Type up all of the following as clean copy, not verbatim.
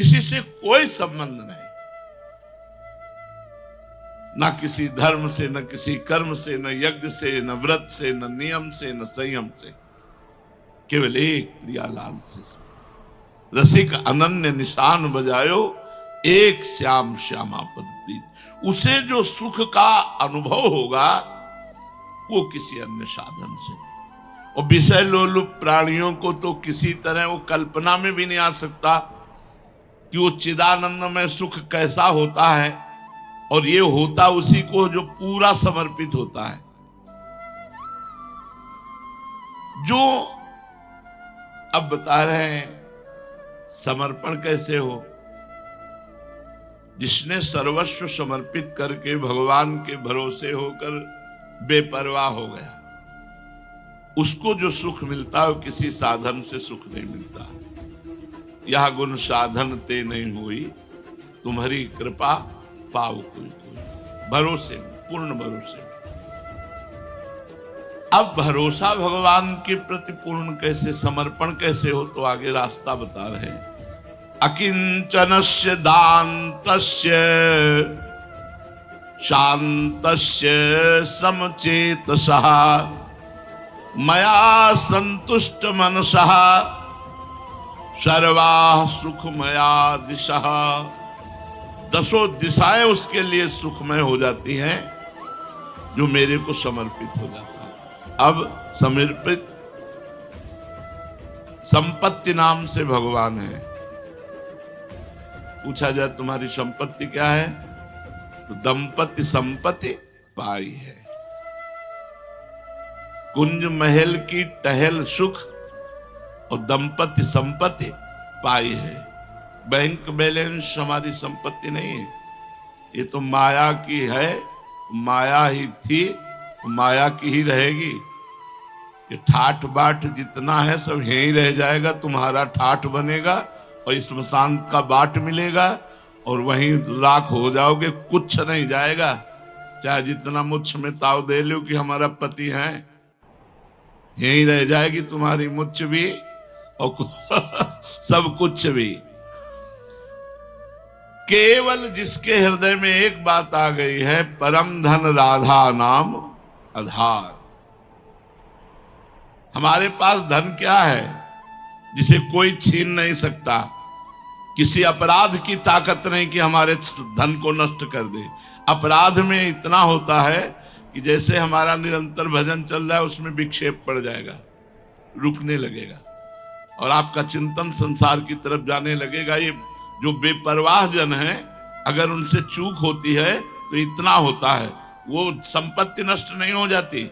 किसी से कोई संबंध नहीं, ना किसी धर्म से, न किसी कर्म से, न यज्ञ से, न व्रत से, न नियम से, न संयम से, केवल एक प्रियालाल से। रसिक अनन्य निशान बजायो, एक श्याम श्यामा पद प्रीत। उसे जो सुख का अनुभव होगा वो किसी अन्य साधन से नहीं। और विषय लोलुप प्राणियों को तो किसी तरह वो कल्पना में भी नहीं आ सकता कि वो चिदानंदमय सुख कैसा होता है, और ये होता उसी को जो पूरा समर्पित होता है। जो अब बता रहे हैं समर्पण कैसे हो, जिसने सर्वस्व समर्पित करके भगवान के भरोसे होकर बेपरवाह हो गया, उसको जो सुख मिलता है किसी साधन से सुख नहीं मिलता। यह गुण साधन ते नहीं हुई, तुम्हारी कृपा पाव कोई कोई। भरोसे में, पूर्ण भरोसे में। अब भरोसा भगवान के प्रति पूर्ण कैसे, समर्पण कैसे हो, तो आगे रास्ता बता रहे हैं। अकिंचनस्य दान्तस्य शान्तस्य समचेतसः मया संतुष्ट मनसः सर्वाः सुखमया दिशः। दसों दिशाएं उसके लिए सुखमय हो जाती हैं जो मेरे को समर्पित हो जाता है। अब समर्पित संपत्ति नाम से भगवान है। पूछा जाए तुम्हारी संपत्ति क्या है, तो दंपति संपत्ति पाई है। कुंज महल की टहल सुख और दंपति संपत्ति पाई है। बैंक बैलेंस हमारी संपत्ति नहीं है, ये तो माया की है, माया ही थी, माया की ही रहेगी। ये ठाठ बाट जितना है सब यहीं रह जाएगा, तुम्हारा ठाठ बनेगा और स्मशान का बाट मिलेगा और वहीं राख हो जाओगे, कुछ नहीं जाएगा। चाहे जितना मुझ में ताव दे लो कि हमारा पति है, यहीं रह जाएगी तुम्हारी मुझ भी और सब कुछ भी। केवल जिसके हृदय में एक बात आ गई है, परम धन राधा नाम आधार। हमारे पास धन क्या है जिसे कोई छीन नहीं सकता। किसी अपराध की ताकत नहीं कि हमारे धन को नष्ट कर दे। अपराध में इतना होता है कि जैसे हमारा निरंतर भजन चल रहा है उसमें विक्षेप पड़ जाएगा, रुकने लगेगा और आपका चिंतन संसार की तरफ जाने लगेगा। ये जो बेपरवाह जन है, अगर उनसे चूक होती है तो इतना होता है, वो संपत्ति नष्ट नहीं हो जाती,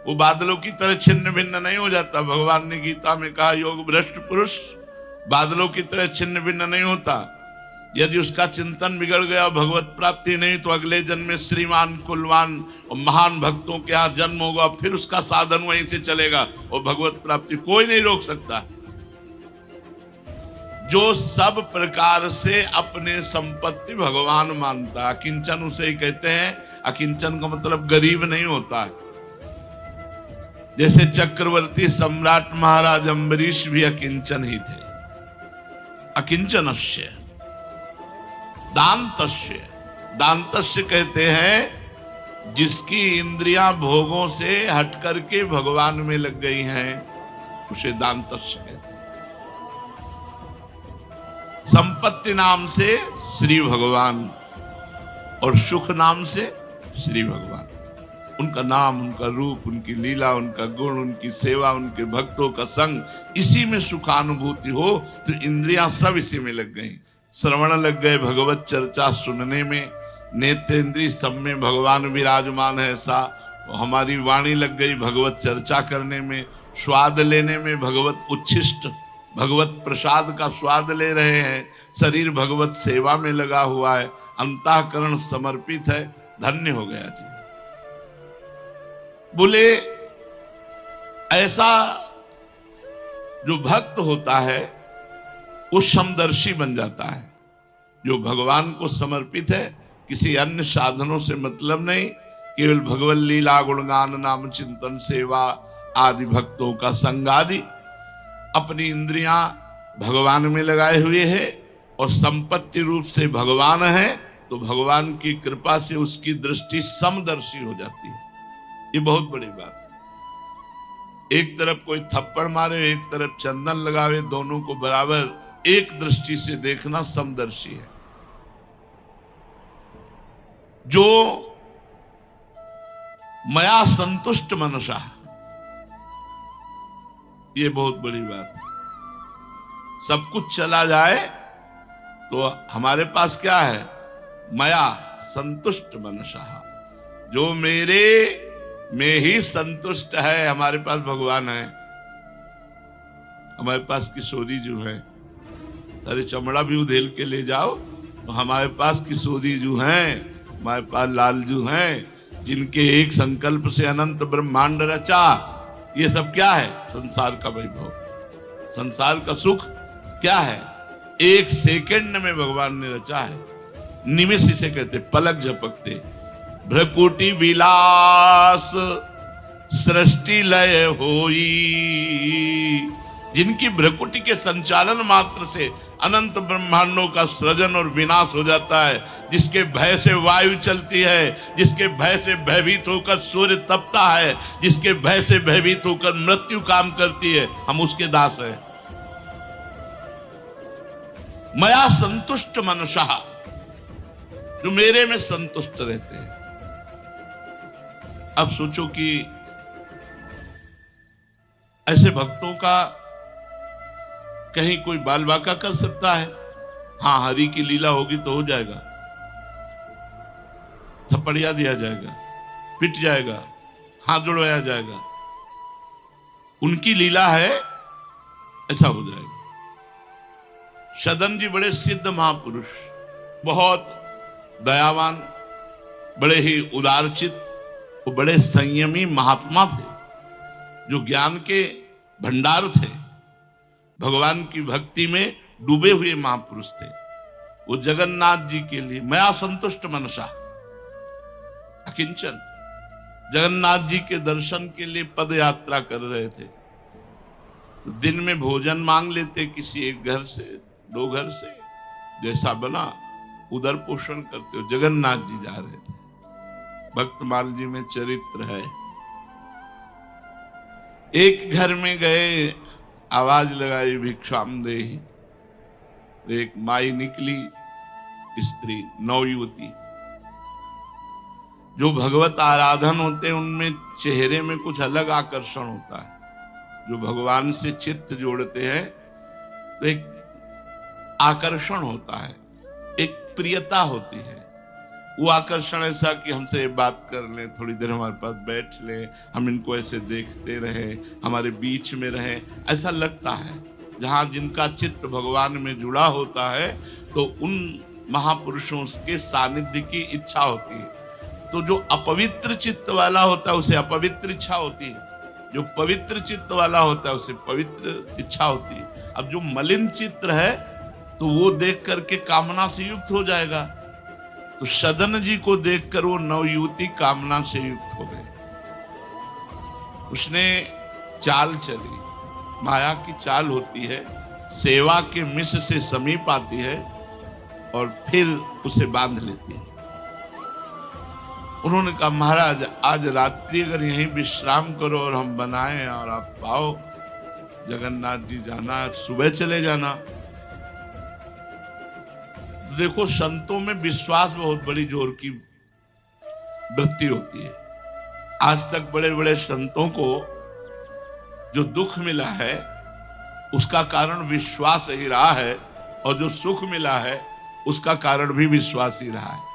वो बादलों की तरह छिन्न भिन्न नहीं हो जाता। भगवान ने गीता में कहा, योग भ्रष्ट पुरुष बादलों की तरह छिन्न भिन्न नहीं होता। यदि उसका चिंतन बिगड़ गया, भगवत प्राप्ति नहीं, तो अगले जन्म में श्रीमान कुलवान और महान भक्तों के यहाँ जन्म होगा, फिर उसका साधन वहीं से चलेगा और भगवत प्राप्ति कोई नहीं रोक सकता। जो सब प्रकार से अपने संपत्ति भगवान मानता, अकिंचन उसे ही कहते हैं। अकिंचन का मतलब गरीब नहीं होता है। जैसे चक्रवर्ती सम्राट महाराज अम्बरीश भी अकिंचन ही थे। अकिंचनस्य दान्तस्य, दान्तस्य कहते हैं जिसकी इंद्रियां भोगों से हट करके भगवान में लग गई हैं, उसे दान्तस्य कहते हैं। संपत्ति नाम से श्री भगवान और सुख नाम से श्री भगवान। उनका नाम, उनका रूप, उनकी लीला, उनका गुण, उनकी सेवा, उनके भक्तों का संग, इसी में सुखानुभूति हो तो इंद्रियां सब इसी में लग गई। श्रवण लग गए भगवत चर्चा सुनने में, नेत्रेंद्रिय सब में भगवान विराजमान है ऐसा। हमारी वाणी लग गई भगवत चर्चा करने में, स्वाद लेने में, भगवत उच्छिष्ट भगवत प्रसाद का स्वाद ले रहे हैं। शरीर भगवत सेवा में लगा हुआ है, अंतःकरण समर्पित है, धन्य हो गया जी। बोले ऐसा जो भक्त होता है वो समदर्शी बन जाता है। जो भगवान को समर्पित है, किसी अन्य साधनों से मतलब नहीं, केवल भगवत लीला गुणगान नाम चिंतन सेवा आदि भक्तों का संग आदि, अपनी इंद्रियां भगवान में लगाए हुए है और संपत्ति रूप से भगवान है, तो भगवान की कृपा से उसकी दृष्टि समदर्शी हो जाती है। ये बहुत बड़ी बात है। एक तरफ कोई थप्पड़ मारे, एक तरफ चंदन लगावे, दोनों को बराबर एक दृष्टि से देखना समदर्शी है। जो मया संतुष्ट मनुष्य, ये बहुत बड़ी बात है। सब कुछ चला जाए तो हमारे पास क्या है? मया संतुष्ट मनुष्य, जो मेरे में ही संतुष्ट है। हमारे पास भगवान है, हमारे पास किशोरी जो है, अरे चमड़ा भी उधेल के ले जाओ तो हमारे पास किशोरी जो हैं, हमारे पास लालजू हैं, जिनके एक संकल्प से अनंत ब्रह्मांड रचा। ये सब क्या है? संसार का वैभव, संसार का सुख क्या है? एक सेकंड में भगवान ने रचा है। निमिष इसे कहते, पलक झपकते। भ्रकुटी विलास सृष्टि लय होई, जिनकी भ्रकुटी के संचालन मात्र से अनंत ब्रह्मांडों का सृजन और विनाश हो जाता है, जिसके भय से वायु चलती है, जिसके भय से भयभीत होकर सूर्य तपता है, जिसके भय से भयभीत होकर मृत्यु काम करती है, हम उसके दास हैं। मया संतुष्ट मनुष्य, जो मेरे में संतुष्ट रहते हैं। अब सोचो कि ऐसे भक्तों का कहीं कोई बाल बाका कर सकता है? हाँ, हरि की लीला होगी तो हो जाएगा, थप्पड़िया दिया जाएगा, पिट जाएगा, हाथ जोड़वाया जाएगा। उनकी लीला है, ऐसा हो जाएगा। सदन जी बड़े सिद्ध महापुरुष, बहुत दयावान, बड़े ही उदारचित, वो बड़े संयमी महात्मा थे, जो ज्ञान के भंडार थे, भगवान की भक्ति में डूबे हुए महापुरुष थे। वो जगन्नाथ जी के लिए मया संतुष्ट मनसा अकिंचन, जगन्नाथ जी के दर्शन के लिए पद यात्रा कर रहे थे। तो दिन में भोजन मांग लेते किसी एक घर से, दो घर से, जैसा बना उधर पोषण करते हो। जगन्नाथ जी जा रहे थे, भक्तमाल जी में चरित्र है। एक घर में गए, आवाज लगाई भिक्षाम दे। एक माई निकली, स्त्री, नवयुवती, जो भगवत आराधन होते हैं उनमें चेहरे में कुछ अलग आकर्षण होता है। जो भगवान से चित्त जोड़ते हैं तो एक आकर्षण होता है, एक प्रियता होती है। वो आकर्षण ऐसा कि हमसे बात कर लें, थोड़ी देर हमारे पास बैठ लें, हम इनको ऐसे देखते रहें, हमारे बीच में रहें, ऐसा लगता है। जहां जिनका चित्त भगवान में जुड़ा होता है तो उन महापुरुषों के सानिध्य की इच्छा होती है। तो जो अपवित्र चित्त वाला होता है उसे अपवित्र इच्छा होती है, जो पवित्र चित्त वाला होता है उसे पवित्र इच्छा होती है। अब जो मलिन चित्त है तो वो देख करके कामना से युक्त हो जाएगा। तो सदन जी को देखकर वो नवयुवती कामना से युक्त हो गए। उसने चाल चली, माया की चाल होती है, सेवा के मिश से समीप आती है और फिर उसे बांध लेती है। उन्होंने कहा, महाराज आज रात्रि अगर यहीं विश्राम करो और हम बनाएं और आप पाओ, जगन्नाथ जी जाना, सुबह चले जाना। तो देखो, संतों में विश्वास बहुत बड़ी जोर की वृत्ति होती है। आज तक बड़े बड़े संतों को जो दुख मिला है उसका कारण विश्वास ही रहा है, और जो सुख मिला है उसका कारण भी विश्वास ही रहा है।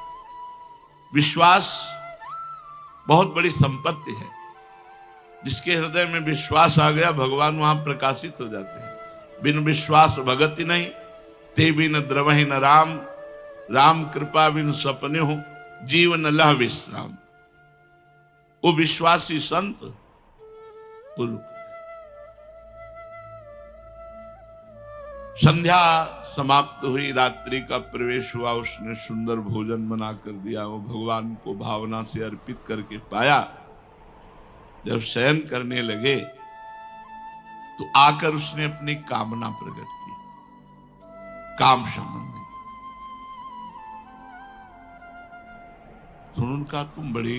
विश्वास बहुत बड़ी संपत्ति है। जिसके हृदय में विश्वास आ गया, भगवान वहां प्रकाशित हो जाते हैं। बिन विश्वास भगति नहीं, ते बिन द्रवहि न राम, राम कृपा बिन सपने हो, जीवन लह विश्राम। वो विश्वासी संत वो रुक। संध्या समाप्त हुई, रात्रि का प्रवेश हुआ, उसने सुंदर भोजन बना कर दिया, वो भगवान को भावना से अर्पित करके पाया। जब शयन करने लगे तो आकर उसने अपनी कामना प्रकट की, काम संबंधी। उन्होंने कहा तुम बड़ी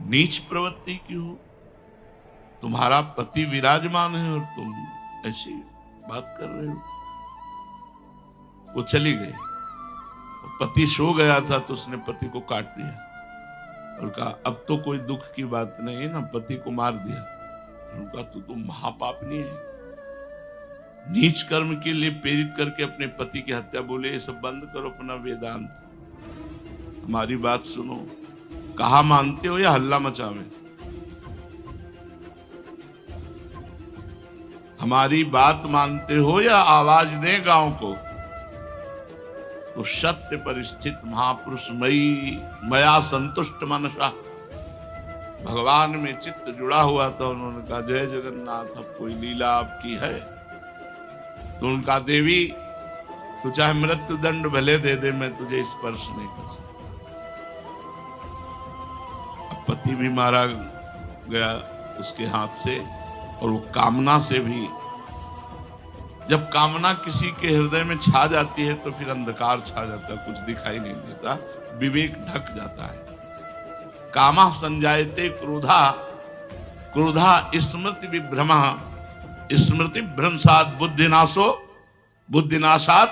नीच प्रवृत्ति की हो, तुम्हारा पति विराजमान है और तुम ऐसी बात कर रहे हो। वो चली गई, पति सो गया था तो उसने पति को काट दिया और कहा अब तो कोई दुख की बात नहीं है ना, पति को मार दिया। उनका तो महापापनी है, नीच कर्म के लिए प्रेरित करके अपने पति की हत्या। बोले ये सब बंद करो, अपना वेदांत, हमारी बात सुनो, कहा मानते हो या हल्ला मचावे? हमारी बात मानते हो या आवाज दें गांव को? तो सत्य पर स्थित महापुरुष मया संतुष्ट मनसा, भगवान में चित्त जुड़ा हुआ था। उन्होंने कहा जय जगन्नाथ, अब कोई लीला आपकी है? तो उनका देवी तू चाहे मृत्यु दंड भले दे दे, मैं तुझे स्पर्श नहीं कर सकता। अब पति भी मारा गया उसके हाथ से, और वो कामना से भी। जब कामना किसी के हृदय में छा जाती है तो फिर अंधकार छा जाता है, कुछ दिखाई नहीं देता, विवेक ढक जाता है। कामा संजायते क्रोधा, क्रोधा स्मृति विभ्रमः, स्मृति भ्रंशात् बुद्धिनाशो, बुद्धिनाशात्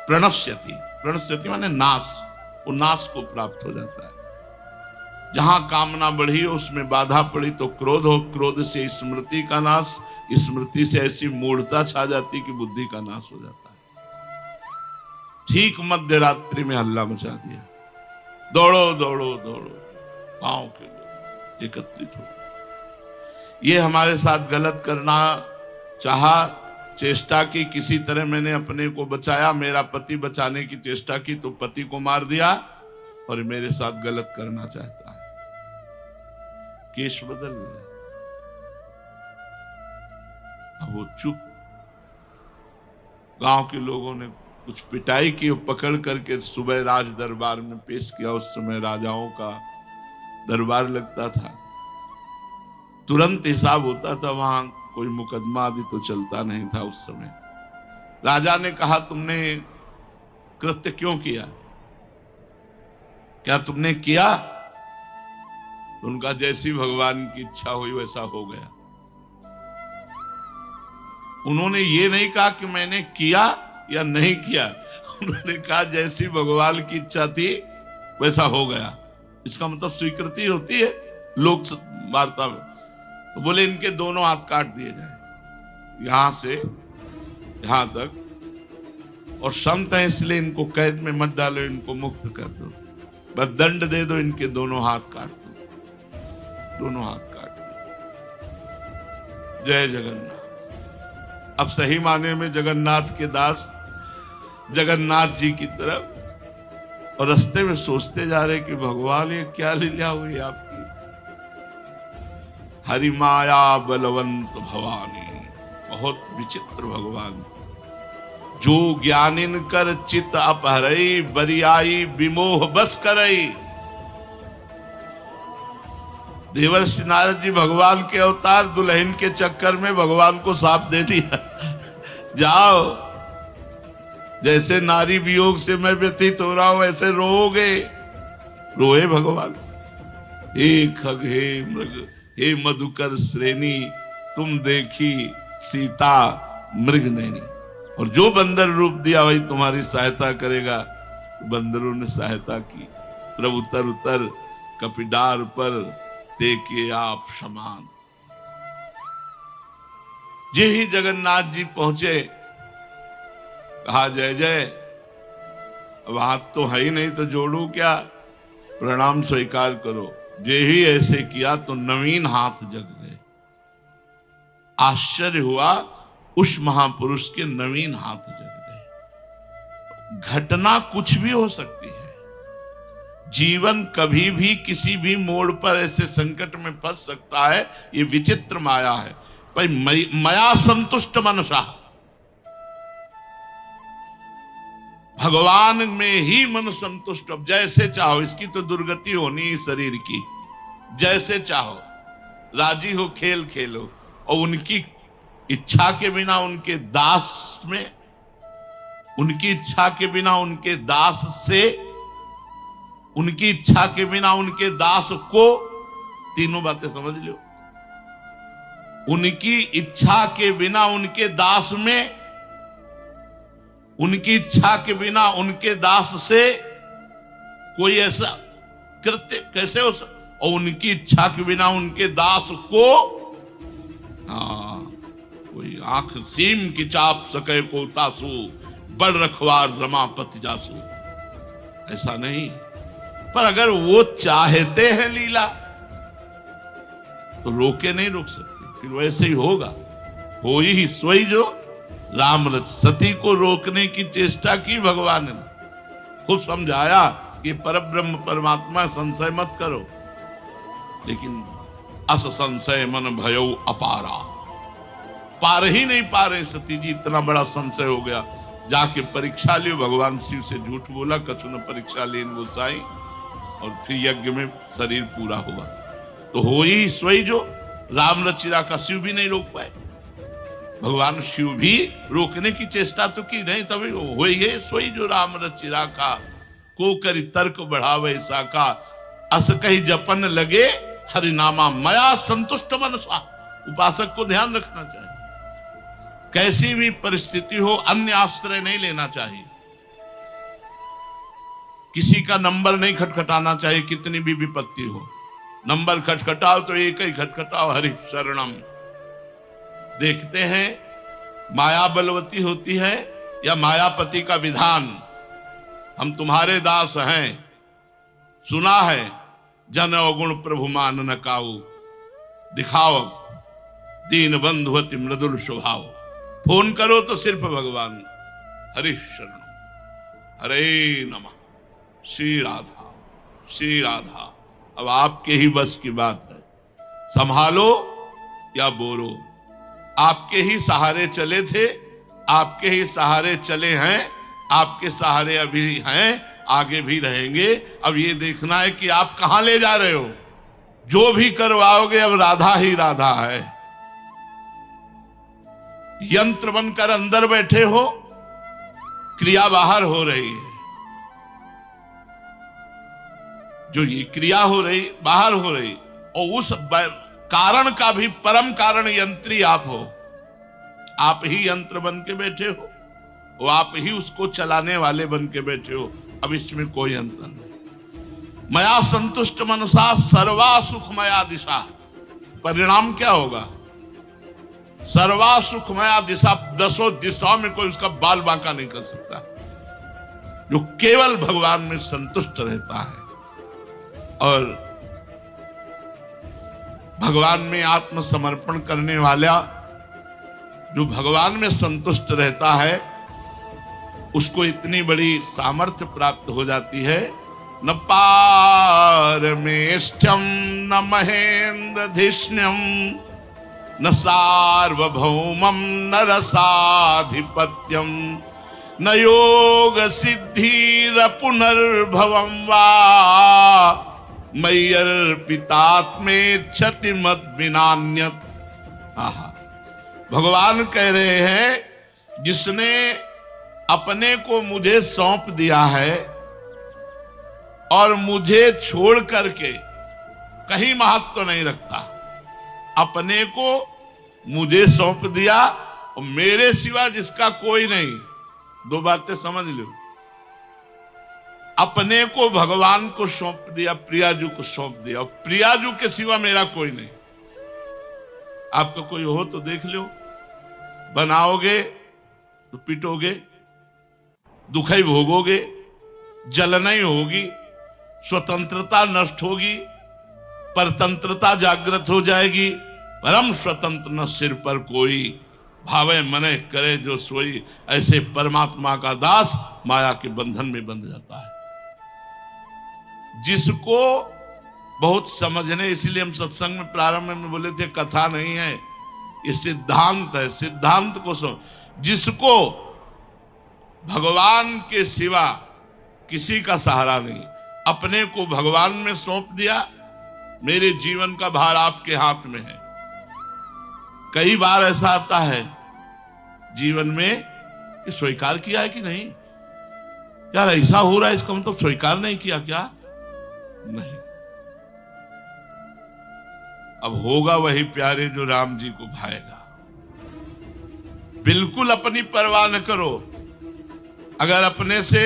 प्रणश्यति। प्रणश्यति माने नाश, वो नाश को प्राप्त हो जाता है। जहां कामना बढ़ी उसमें बाधा पड़ी तो क्रोध हो, क्रोध से स्मृति का नाश, स्मृति से ऐसी मूढ़ता छा जाती कि बुद्धि का नाश हो जाता है। ठीक मध्य रात्रि में हल्ला मचा दिया, दौड़ो दौड़ो दौड़ो, गांव के लोग एकत्रित हो। ये हमारे साथ गलत करना चाहा, चेष्टा की, किसी तरह मैंने अपने को बचाया, मेरा पति बचाने की चेष्टा की तो पति को मार दिया, और मेरे साथ गलत करना चाहता है। केस बदल गया, अब वो चुप। गांव के लोगों ने कुछ पिटाई की, पकड़ करके सुबह राज दरबार में पेश किया। उस समय राजाओं का दरबार लगता था, तुरंत हिसाब होता था, वहां कोई मुकदमा आदि तो चलता नहीं था उस समय। राजा ने कहा तुमने कृत्य क्यों किया, क्या तुमने किया? तो उनका जैसी भगवान की इच्छा हुई वैसा हो गया। उन्होंने ये नहीं कहा कि मैंने किया या नहीं किया, उन्होंने कहा जैसी भगवान की इच्छा थी वैसा हो गया। इसका मतलब स्वीकृति होती है लोक वार्ता में। तो बोले इनके दोनों हाथ काट दिए जाए, यहां से यहां तक, और संत है इसलिए इनको कैद में मत डालो, इनको मुक्त कर दो, बस दंड दे दो, इनके दोनों हाथ काट दो। दोनों हाथ काट दो। जय जगन्नाथ। अब सही माने में जगन्नाथ के दास जगन्नाथ जी की तरफ, और रास्ते में सोचते जा रहे कि भगवान ये क्या लीला हुई आपकी। हरि माया बलवंत भवानी, बहुत विचित्र भगवान, जो ज्ञानिन कर चित अपहरई, बरियाई विमोह बस करई। देवर्षि नारद जी भगवान के अवतार, दुल्हन के चक्कर में भगवान को साफ दे दिया, जाओ, जैसे नारी वियोग से मैं व्यतीत हो रहा हूं वैसे रोओगे। रोए भगवान, हे खग हे मृग हे मधुकर श्रेणी, तुम देखी सीता मृग नैनी। और जो बंदर रूप दिया वही तुम्हारी सहायता करेगा। बंदरों ने सहायता की, प्रभु उतर उतर कपिडार पर देखिए आप समान। जे ही जगन्नाथ जी पहुंचे, कहा जय जय। अब हाथ तो है ही नहीं तो जोड़ू क्या, प्रणाम स्वीकार करो। जे ही ऐसे किया तो नवीन हाथ जग गए। आश्चर्य हुआ, उस महापुरुष के नवीन हाथ जग गए। घटना कुछ भी हो सकती है, जीवन कभी भी किसी भी मोड़ पर ऐसे संकट में फंस सकता है। ये विचित्र माया है। भाई मया संतुष्ट मनसा, भगवान में ही मन संतुष्ट। अब जैसे चाहो, इसकी तो दुर्गति होनी ही शरीर की, जैसे चाहो राजी हो खेल खेलो। और उनकी इच्छा के बिना उनके दास में, उनकी इच्छा के बिना उनके दास से उनकी इच्छा के बिना उनके दास को, तीनों बातें समझ लो, उनकी इच्छा के बिना उनके दास में, उनकी इच्छा के बिना उनके दास से कोई ऐसा कृत्य कैसे हो सकता, और उनकी इच्छा के बिना उनके दास को कोई आंख सीम की चाप सके को तासु, बड़ रखवार रमापति जासु, ऐसा नहीं। पर अगर वो चाहते हैं लीला तो रोके नहीं रोक सकते, फिर वैसे ही होगा। हो ही सोई जो राम रच, सती को रोकने की चेष्टा की भगवान ने, खूब समझाया कि परब्रह्म परमात्मा, संशय मत करो, लेकिन अस संशय मन भयो अपारा, पार ही नहीं पा रहे सती जी, इतना बड़ा संशय हो गया। जाके परीक्षा लियो, भगवान शिव से झूठ बोला, कछु न परीक्षा लेन गोसाई, और फिर यज्ञ में शरीर पूरा हुआ। तो हो ही सोई जो राम रचिरा का, शिव भी नहीं रोक पाए। भगवान शिव भी रोकने की चेष्टा तो की नहीं, तभी हो ही सोई जो राम रचिरा का, को करी तर्क बढ़ावे साका, अस कही जपन लगे हरिनामा, मया संतुष्ट मनसा। उपासक को ध्यान रखना चाहिए, कैसी भी परिस्थिति हो अन्य आश्रय नहीं लेना चाहिए, किसी का नंबर नहीं खटखटाना चाहिए, कितनी भी विपत्ति हो। नंबर खटखटाओ तो एक ही खटखटाओ, हरि शरणम। देखते हैं माया बलवती होती है या मायापति का विधान, हम तुम्हारे दास हैं, सुना है जन अवगुण प्रभु मान न काऊ, दिखाओ दीन बंधुवती मृदुल स्वभाव। फोन करो तो सिर्फ भगवान, हरि शरण, हरे नमः, श्री राधा, श्री राधा। अब आपके ही बस की बात है, संभालो या बोलो। आपके ही सहारे चले थे, आपके ही सहारे चले हैं, आपके सहारे अभी हैं, आगे भी रहेंगे। अब ये देखना है कि आप कहां ले जा रहे हो। जो भी करवाओगे अब राधा ही राधा है। यंत्र बनकर अंदर बैठे हो, क्रिया बाहर हो रही है। जो ये क्रिया हो रही बाहर हो रही, और उस कारण का भी परम कारण यंत्री आप हो। आप ही यंत्र बन के बैठे हो, वो आप ही उसको चलाने वाले बन के बैठे हो। अब इसमें कोई अंतर नहीं। मया संतुष्ट मनसा सर्वा सुखमया दिशा, परिणाम क्या होगा? सर्वा सुखमया दिशा, 10 दिशाओं में कोई उसका बाल बांका नहीं कर सकता। जो केवल भगवान में संतुष्ट रहता है और भगवान में आत्मसमर्पण करने वाला, जो भगवान में संतुष्ट रहता है, उसको इतनी बड़ी सामर्थ्य प्राप्त हो जाती है। न पारमेष्ठ्यम न महेन्द्रधिष्ण्यम न सार्वभौमम न रसाधिपत्यम न योग सिद्धिर पुनर्भवम वा मय्यर्पितात्मेच्छति मत विनान्यत। आहा, भगवान कह रहे हैं जिसने अपने को मुझे सौंप दिया है और मुझे छोड़ करके कहीं महत्व तो नहीं रखता, अपने को मुझे सौंप दिया और मेरे सिवा जिसका कोई नहीं। दो बातें समझ लो, अपने को भगवान को सौंप दिया, प्रियाजू को सौंप दिया, और प्रियाजू के सिवा मेरा कोई नहीं। आपका कोई हो तो देख लो, बनाओगे तो पिटोगे, दुख ही भोगोगे, जलना ही होगी, स्वतंत्रता नष्ट होगी, परतंत्रता जागृत हो जाएगी। परम स्वतंत्र न सिर पर कोई, भावे मने करे जो सोई। ऐसे परमात्मा का दास माया के बंधन में बंध जाता है। जिसको बहुत समझने, इसीलिए हम सत्संग में प्रारंभ में बोले थे कथा नहीं है, ये सिद्धांत है। सिद्धांत को जिसको भगवान के सिवा किसी का सहारा नहीं, अपने को भगवान में सौंप दिया, मेरे जीवन का भार आपके हाथ में है। कई बार ऐसा आता है जीवन में कि स्वीकार किया है कि नहीं, यार ऐसा हो रहा है, इसका मतलब स्वीकार नहीं किया क्या? नहीं। अब होगा वही प्यारे जो राम जी को भाएगा। बिल्कुल अपनी परवाह न करो। अगर अपने से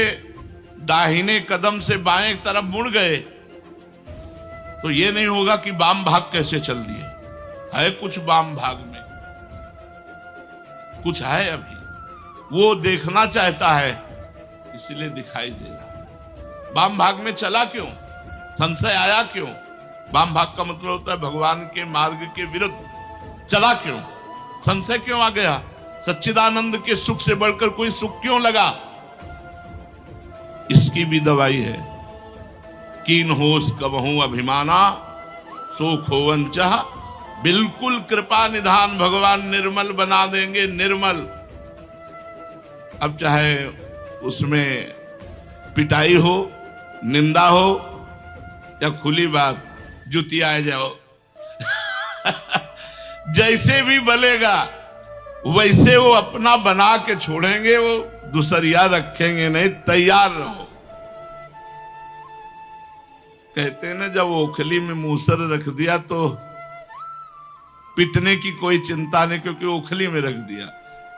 दाहिने कदम से बाएं तरफ मुड़ गए तो ये नहीं होगा कि वाम भाग कैसे चल दिए। है कुछ वाम भाग में, कुछ है अभी, वो देखना चाहता है इसलिए दिखाई दे रहा है। वाम भाग में चला क्यों? संशय आया क्यों? वाम भाग का मतलब होता है भगवान के मार्ग के विरुद्ध। चला क्यों? संशय क्यों आ गया? सच्चिदानंद के सुख से बढ़कर कोई सुख क्यों लगा? इसकी भी दवाई है। कीन होश कबहू अभिमाना सो खोवन चाह। बिल्कुल कृपा निधान भगवान निर्मल बना देंगे, निर्मल। अब चाहे उसमें पिटाई हो, निंदा हो या खुली बात जुती आ जाओ जैसे भी बलेगा वैसे वो अपना बना के छोड़ेंगे, वो दूसरिया रखेंगे नहीं। तैयार रहो। कहते हैं ना, जब ओखली में मूसर रख दिया तो पिटने की कोई चिंता नहीं, क्योंकि ओखली में रख दिया।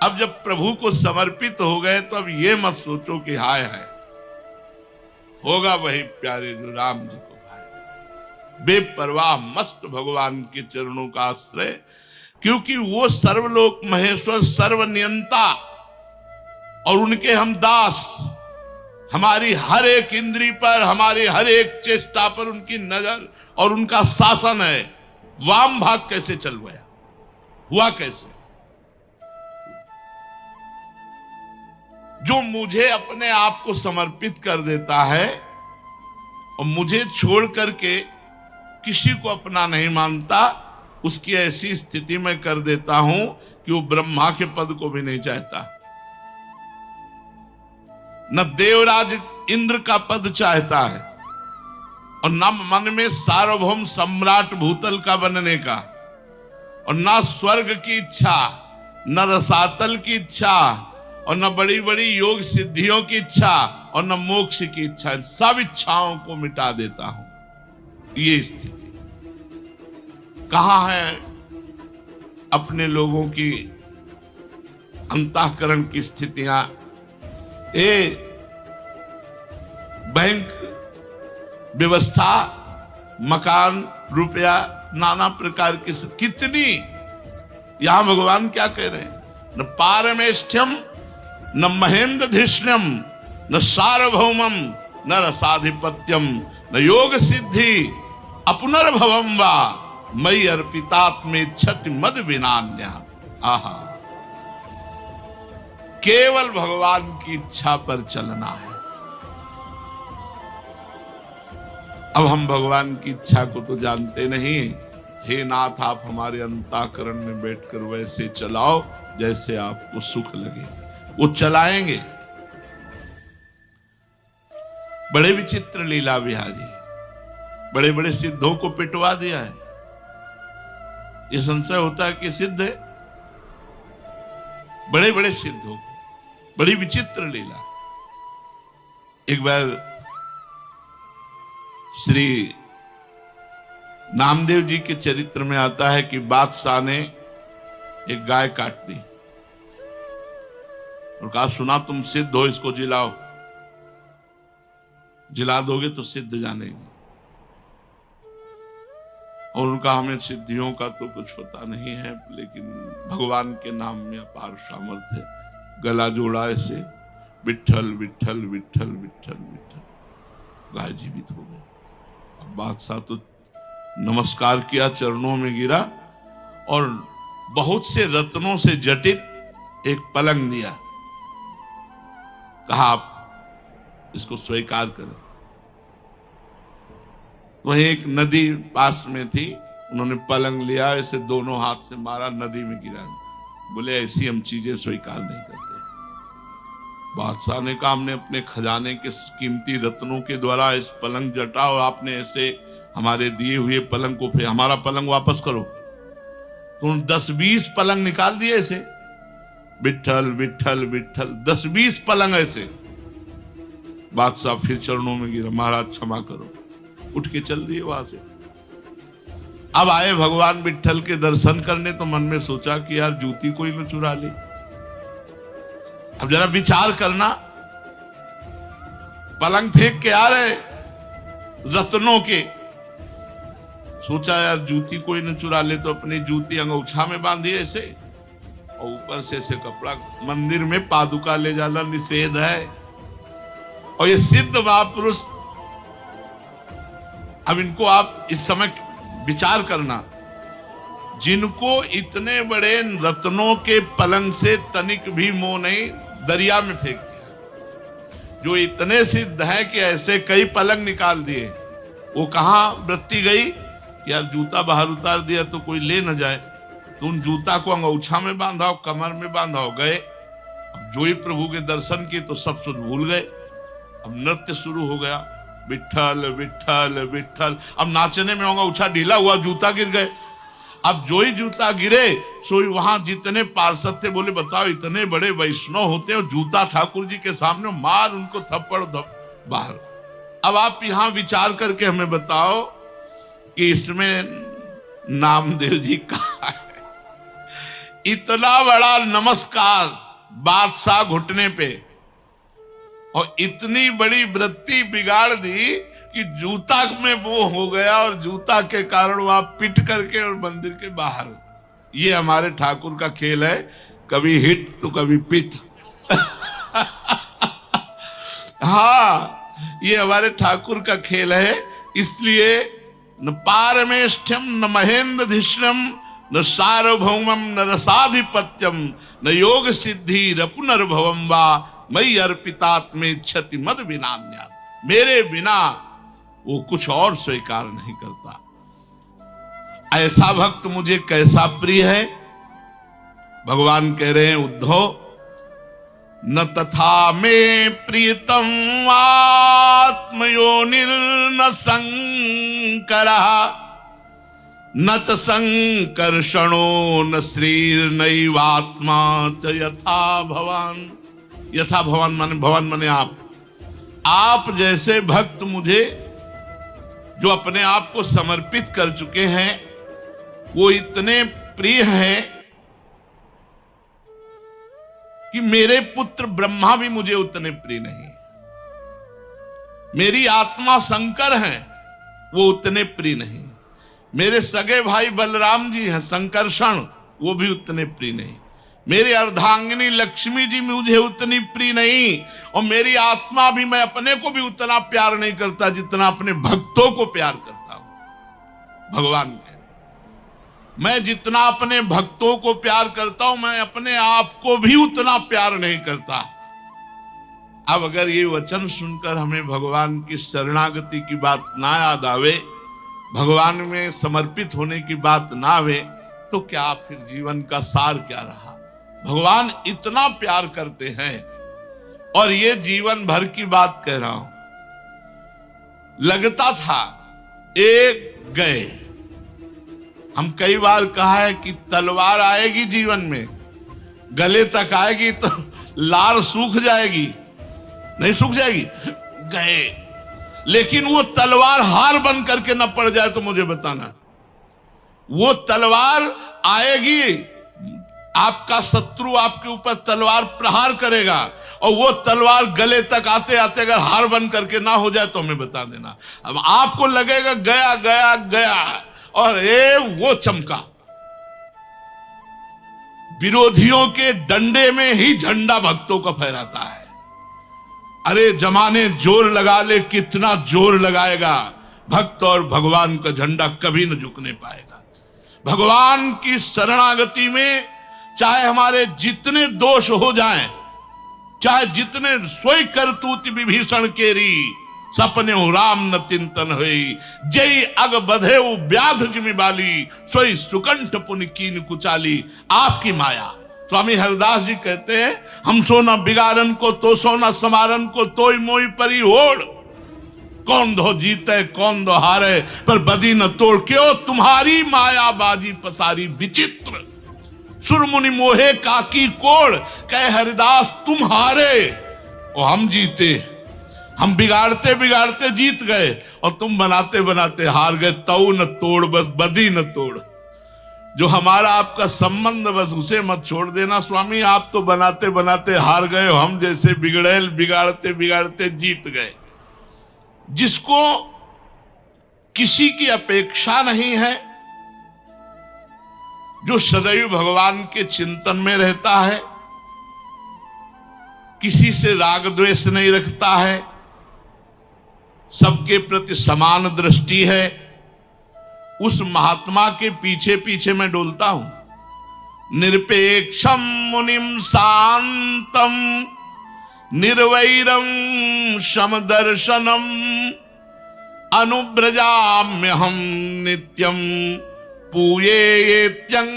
अब जब प्रभु को समर्पित हो गए तो अब ये मत सोचो कि हाय है, होगा वही प्यारे जो राम जी को भाए। बेपरवाह मस्त भगवान के चरणों का आश्रय, क्योंकि वो सर्वलोक महेश्वर सर्वनियंता और उनके हम दास। हमारी हर एक इंद्री पर, हमारी हर एक चेष्टा पर उनकी नजर और उनका शासन है। वाम भाग कैसे चल गया? हुआ कैसे? जो मुझे अपने आप को समर्पित कर देता है और मुझे छोड़ करके किसी को अपना नहीं मानता, उसकी ऐसी स्थिति में कर देता हूं कि वो ब्रह्मा के पद को भी नहीं चाहता, न देवराज इंद्र का पद चाहता है, और न मन में सार्वभौम सम्राट भूतल का बनने का, और न स्वर्ग की इच्छा, न रसातल की इच्छा, और न बड़ी बड़ी योग सिद्धियों की इच्छा, और न मोक्ष की इच्छा। सब इच्छाओं को मिटा देता हूं। ये स्थिति कहां है अपने लोगों की अंतःकरण की स्थितियां? बैंक व्यवस्था, मकान, रुपया, नाना प्रकार की कितनी। यहां भगवान क्या कह रहे हैं? न पारमेष्ठ्यम न महेंद्रधिष्ण्यम न सार्वभौमम न रसाधिपत्यम न योग सिद्धि अपुनर्भवम वा मयि अर्पितात्मेच्छति मद विनान्या। आहा, केवल भगवान की इच्छा पर चलना है। अब हम भगवान की इच्छा को तो जानते नहीं। हे नाथ, आप हमारे अंतःकरण में बैठकर वैसे चलाओ जैसे आपको सुख लगे। वो चलाएंगे। बड़े विचित्र लीला बिहारी, बड़े बड़े सिद्धों को पिटवा दिया है। ये संशय होता है कि सिद्ध है। बड़े बड़े सिद्धों, बड़ी विचित्र लीला। एक बार श्री नामदेव जी के चरित्र में आता है कि बादशाह ने एक गाय काट दी और कहा, सुना तुम सिद्ध हो, इसको जिलाओ। जिला दोगे तो सिद्ध जानेंगे। और उनका, हमें सिद्धियों का तो कुछ पता नहीं है, लेकिन भगवान के नाम में अपार सामर्थ्य है। गला जोड़ा ऐसे, विठ्ठल विठ्ठल विठ्ठल विठ्ठल विठ्ठल। गाय जीवित हो गई। अब बादशाह तो नमस्कार किया, चरणों में गिरा और बहुत से रत्नों से जटित एक पलंग दिया। कहा, आप इसको स्वीकार करें। वहीं एक नदी पास में थी, उन्होंने पलंग लिया, ऐसे दोनों हाथ से मारा, नदी में गिरा। बोले, ऐसी हम चीजें स्वीकार नहीं करते। बादशाह ने कहा, हमने अपने खजाने के कीमती रत्नों के द्वारा इस पलंग जटा और आपने ऐसे हमारे दिए हुए पलंग को, फिर हमारा पलंग वापस करो। तो 10-20 पलंग निकाल दिए ऐसे, विठ्ठल विठ्ठल विठ्ठल, 10-20 पलंग ऐसे। बादशाह फिर चरणों में गिरा, महाराज क्षमा करो। उठ के चल दिए वहां से। अब आए भगवान विट्ठल के दर्शन करने, तो मन में सोचा कि यार जूती कोई न चुरा ले। अब जरा विचार करना, पलंग फेंक के आ रहे रत्नों के, सोचा यार जूती कोई न चुरा ले, तो अपनी जूती अंगूछा में बांधी ऐसे, और ऊपर से ऐसे कपड़ा। मंदिर में पादुका ले जाना निषेध है, और ये सिद्ध महापुरुष। अब इनको आप इस समय विचार करना, जिनको इतने बड़े रत्नों के पलंग से तनिक भी मोह नहीं, दरिया में फेंक दिया। जो इतने सिद्ध है कि ऐसे कई पलंग निकाल दिए, वो कहां वृत्ति गई कि यार जूता बाहर उतार दिया तो कोई ले न जाए, तो उन जूता को अंगूछा में बांधा, कमर में बांधा, गए। अब जो ही प्रभु के दर्शन किए तो सब सुध भूल गए। अब नृत्य शुरू हो गया, विट्ठल विट्ठल विट्ठल। अब नाचने में अंगूछा ढीला हुआ, जूता गिर गए। अब जो ही जूता गिरे, सो वहां जितने पार्षद थे बोले बताओ इतने बड़े वैष्णव होते हैं, जूता ठाकुर जी के सामने, मार उनको थप्पड़ बाहर। अब आप यहां विचार करके हमें बताओ कि इसमें नामदेव जी कहा है? इतना बड़ा नमस्कार बादशाह घुटने पे, और इतनी बड़ी वृत्ति बिगाड़ दी कि जूता में मोह हो गया, और जूता के कारण वहां पिट करके और मंदिर के बाहर। ये हमारे ठाकुर का खेल है, कभी हिट तो कभी पिट। हाँ, ये हमारे ठाकुर का खेल है। इसलिए न पारमेष्ठ्यम न महेंद्रधिष्णम न सार्वभौमम न रसाधिपत्यम न योग सिद्धि रपुनर्भवम वा मई अर्पितात्मे क्षति मद विनान्या। मेरे बिना वो कुछ और स्वीकार नहीं करता। ऐसा भक्त मुझे कैसा प्रिय है। भगवान कह रहे हैं उद्धव, न तथा में प्रियतम आत्मयोनिर्न संकरा न च संकर्षणो न श्रीर्नैवात्मा च यथा भवान। यथा भवान माने, भवान माने आप जैसे भक्त मुझे जो अपने आप को समर्पित कर चुके हैं, वो इतने प्रिय हैं कि मेरे पुत्र ब्रह्मा भी मुझे उतने प्रिय नहीं। मेरी आत्मा शंकर है, वो उतने प्रिय नहीं। मेरे सगे भाई बलराम जी हैं संकर्षण, वो भी उतने प्रिय नहीं। मेरी अर्धांगिनी लक्ष्मी जी मुझे उतनी प्रिय नहीं, और मेरी आत्मा भी, मैं अपने को भी उतना प्यार नहीं करता जितना अपने भक्तों को प्यार करता हूं। भगवान कह रहे, मैं जितना अपने भक्तों को प्यार करता हूं, मैं अपने आप को भी उतना प्यार नहीं करता। अब अगर ये वचन सुनकर हमें भगवान की शरणागति की बात ना याद आवे, भगवान में समर्पित होने की बात ना आवे, तो क्या फिर जीवन का सार क्या रहा। भगवान इतना प्यार करते हैं, और ये जीवन भर की बात कह रहा हूं। लगता था एक गए, हम कई बार कहा है कि तलवार आएगी जीवन में, गले तक आएगी तो लार सूख जाएगी, नहीं सूख जाएगी, गए। लेकिन वो तलवार हार बन करके न पड़ जाए तो मुझे बताना। वो तलवार आएगी, आपका शत्रु आपके ऊपर तलवार प्रहार करेगा, और वो तलवार गले तक आते आते अगर हार बन करके ना हो जाए तो हमें बता देना। अब आपको लगेगा गया गया गया, और वो चमका। विरोधियों के डंडे में ही झंडा भक्तों का फहराता है। अरे जमाने जोर लगा ले, कितना जोर लगाएगा, भक्त और भगवान का झंडा कभी न झुकने पाएगा। भगवान की शरणागति में चाहे हमारे जितने दोष हो जाएं, चाहे जितने सोई करतूत विभीषण केरी, सपने हो राम न चिंतन हुई, जय अग बधे व्याध जिमि बाली, सोई सुकंठ पुनि कीन कुचाली। आपकी माया। स्वामी हरिदास जी कहते हैं, हम सोना बिगाड़न को तो सोना समारन को, तोय मोई परी होड़, कौन दो जीते कौन दो हारे, पर बदी न तोड़, क्यों तुम्हारी माया बाजी पसारी विचित्र, सुरमुनि मोहे काकी कोड़। कहे हरिदास तुम हारे और हम जीते, हम बिगाड़ते बिगाड़ते जीत गए, और तुम बनाते बनाते हार गए। तऊ न तोड़ बस बदी न तोड़, जो हमारा आपका संबंध बस उसे मत छोड़ देना स्वामी। आप तो बनाते बनाते हार गए, हम जैसे बिगड़ैल बिगाड़ते बिगाड़ते जीत गए। जिसको किसी की अपेक्षा नहीं है, जो सदैव भगवान के चिंतन में रहता है, किसी से राग द्वेष नहीं रखता है, सबके प्रति समान दृष्टि है, उस महात्मा के पीछे पीछे मैं डोलता हूं। निरपेक्षम मुनिम शांतम निर्वैरम समदर्शनम अनुव्रजाम्यहम नित्यम पूयेत्यं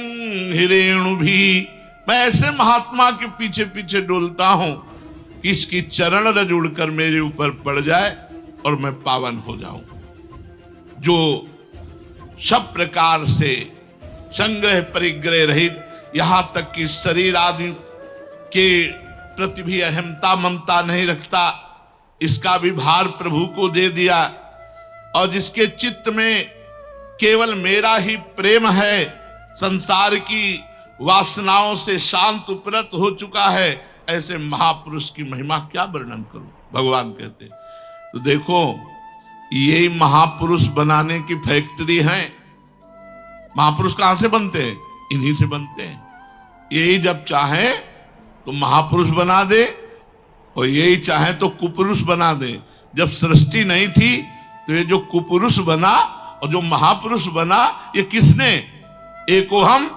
हिरेणु भी। मैं ऐसे महात्मा के पीछे पीछे डोलता हूं कि इसकी चरण रज उड़कर मेरे ऊपर पड़ जाए और मैं पावन हो जाऊं। जो सब प्रकार से संग्रह परिग्रह रहित, यहां तक कि शरीर आदि के प्रति भी अहमता ममता नहीं रखता, इसका भी भार प्रभु को दे दिया, और जिसके चित्त में केवल मेरा ही प्रेम है, संसार की वासनाओं से शांत उपरत हो चुका है, ऐसे महापुरुष की महिमा क्या वर्णन करूं। भगवान कहते तो देखो, यही महापुरुष बनाने की फैक्ट्री है। महापुरुष कहां से बनते हैं? इन्हीं से बनते हैं। यही जब चाहे तो महापुरुष बना दे, और यही चाहे तो कुपुरुष बना दे। जब सृष्टि नहीं थी तो ये जो कुपुरुष बना और जो महापुरुष बना, ये किसने? एको हम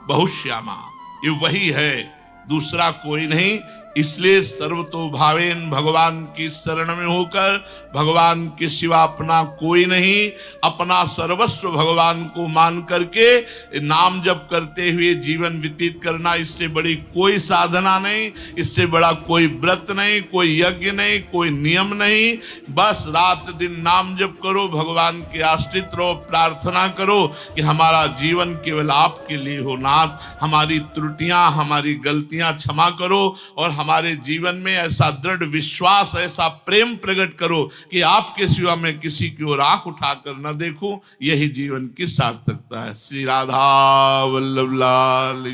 बहुश्यामा, ये वही है, दूसरा कोई नहीं। इसलिए सर्वतो भावेन भगवान की शरण में होकर, भगवान के सिवा अपना कोई नहीं, अपना सर्वस्व भगवान को मान करके नाम जप करते हुए जीवन व्यतीत करना, इससे बड़ी कोई साधना नहीं, इससे बड़ा कोई व्रत नहीं, कोई यज्ञ नहीं, कोई नियम नहीं। बस रात दिन नाम जप करो, भगवान के आश्रित रहो, प्रार्थना करो कि हमारा जीवन केवल आपके लिए हो नाथ। हमारी त्रुटियां, हमारी गलतियां क्षमा करो, और हमारे जीवन में ऐसा दृढ़ विश्वास, ऐसा प्रेम प्रकट करो कि आपके सिवा मैं किसी की ओर आंख उठाकर न देखूं। यही जीवन की सार्थकता है। श्री राधा वल्लभ लाल।